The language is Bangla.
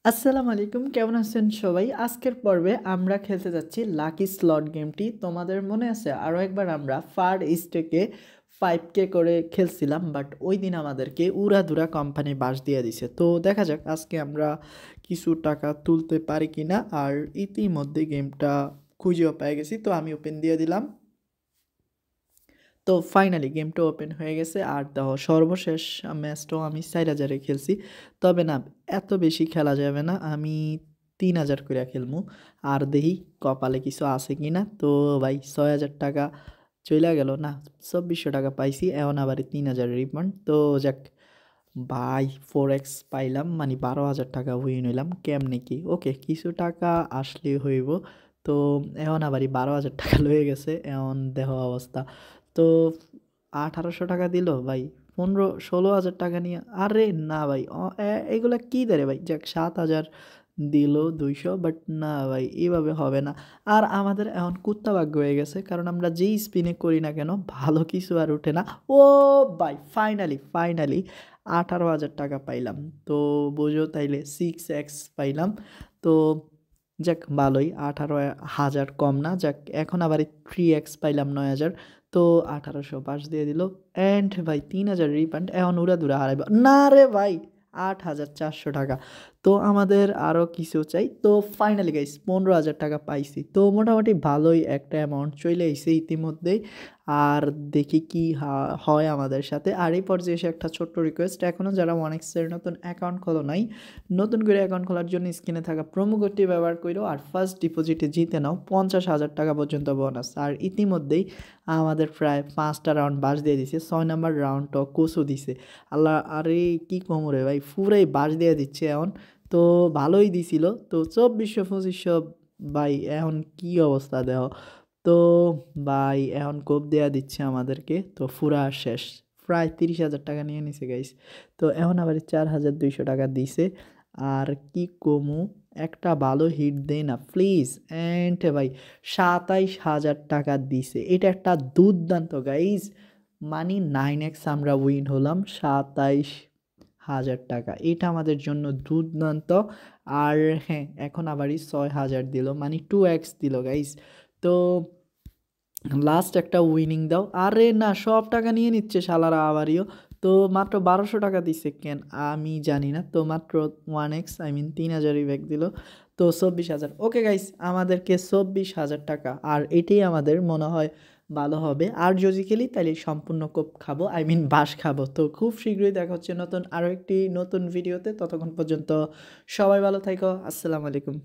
আসসালামু আলাইকুম, কেমন আছেন সবাই? আজকের পর্বে আমরা খেলতে যাচ্ছি লাকি স্লট গেমটি। তোমাদের মনে আছে আরও একবার আমরা ফার স্টেকে 5K করে খেলছিলাম, বাট ওই দিন আমাদেরকে উড়াধুরা কোম্পানি বাস দিয়ে দিছে। তো দেখা যাক আজকে আমরা কিছু টাকা তুলতে পারি কিনা। আর ইতিমধ্যে গেমটা খুঁজেও পেয়ে গেছি, তো আমি ওপেন দিয়ে দিলাম। তো ফাইনালি গেমটা ওপেন হয়ে গেছে। আর দেখো সর্বশেষ ম্যাচটাও আমি 4,000-এ খেলছি। তবে না, এত বেশি খেলা যাবে না, আমি 3,000 করে খেলবো। আর দেখি কপালে কিছু আছে কি না। তো ভাই 6,000 টাকা চলে গেল না, 2,400 টাকা পাইছি। এখন আবার 3,000 রিফান্ড। তো যাক ভাই, 4x পাইলাম, মানে 12,000 টাকা উইন হইলাম। কেমনে কি ওকে, কিছু টাকা আসলে হইব। তো এখন আবারই 12,000 টাকা লয়ে গেছে, এখন দেহ অবস্থা। তো 1,800 টাকা দিল ভাই, 15-16,000 টাকা নিয়ে। আরে না ভাই, এগুলা কি দেয় ভাই? যাক 7,000 দিল 200, বাট না ভাই, এভাবে হবে না। আর আমাদের এখন কুত্তা ভাগ্য হয়ে গেছে, কারণ আমরা যেই স্পিনে করি না কেন ভালো কিছু আর ওঠে না। ও ভাই, ফাইনালি ফাইনালি 18,000 টাকা পাইলাম। তো বুঝো তাইলে 6x পাইলাম। তো যাক ভালোই, 18,000 কম না। যাক এখন আবার 3x পাইলাম 9,000। তো 1,800 পাস দিয়ে দিল। অ্যান্ড ভাই 3,000 রিফান্ড। এখন উড়াধুরা হারাইব না রে ভাই, 8,400 টাকা। তো আমাদের আরও কিছু চাই। তো ফাইনালি গাইস 15,000 টাকা পাইছি। তো মোটামুটি ভালোই একটা অ্যামাউন্ট চলে এসেছে ইতিমধ্যেই। আর দেখি কি হয় আমাদের সাথে। আর এই পর্যায়ে এসে একটা ছোট্ট রিকোয়েস্ট, এখনও যারা 1x-এর নতুন অ্যাকাউন্ট খোলো নাই, নতুন করে অ্যাকাউন্ট খোলার জন্য স্ক্রিনে থাকা প্রোমো কোডটি ব্যবহার করো। আর ফার্স্ট ডিপোজিটে জিতে নাও 50,000 টাকা পর্যন্ত বোনাস। আর ইতিমধ্যেই আমাদের প্রায় 5টা রাউন্ড বাস দিয়ে দিছে, 6 নাম্বার রাউন্ডটাও কোচও দিছে। আল্লাহ, আরে কি কোমরে ভাই, পুরাই বাস দিয়ে দিচ্ছে এখন। তো ভালোই দিছিল। তো 2400-2500 ভাই, এখন কি অবস্থা দেহ। তো ভাই এখন কোপ দেয়া দিচ্ছে আমাদেরকে। তো ফুরা শেষ, প্রায় 30,000 টাকা নিয়ে নিছে গাইস। তো এখন আবার 4,200 টাকা দিছে। আর কি কমু, একটা ভালো হিট দেই না প্লিজ। অ্যান্ড ভাই 27,000 টাকা দিছে, এটা একটা দুর্দান্ত গাইস। মানে 9x আমরা উইন হলাম 27,000 টাকা, এটা আমাদের জন্য দুর্দান্ত। আর হ্যাঁ, এখন আবারই 6,000 দিল, মানে 2x দিল গাইস। তো লাস্ট একটা উইনিং দাও। আরে না, সব টাকা নিয়ে নিচ্ছে শালারা আবারও। তো মাত্র 1,200 টাকা দিছে কেন আমি জানি না। তো মাত্র 1x, আই মিন 3,000ই ব্যাক দিল। তো 24,000। ওকে গাইস, আমাদেরকে 24,000 টাকা, আর এটাই আমাদের মনে হয় ভালো হবে। আর যদি খেলি তাহলে সম্পূর্ণ কোপ খাবো, আই মিন বাস খাবো। তো খুব শীঘ্রই দেখা হচ্ছে নতুন আরও একটি নতুন ভিডিওতে। ততক্ষণ পর্যন্ত সবাই ভালো থাকো। আসসালামু আলাইকুম।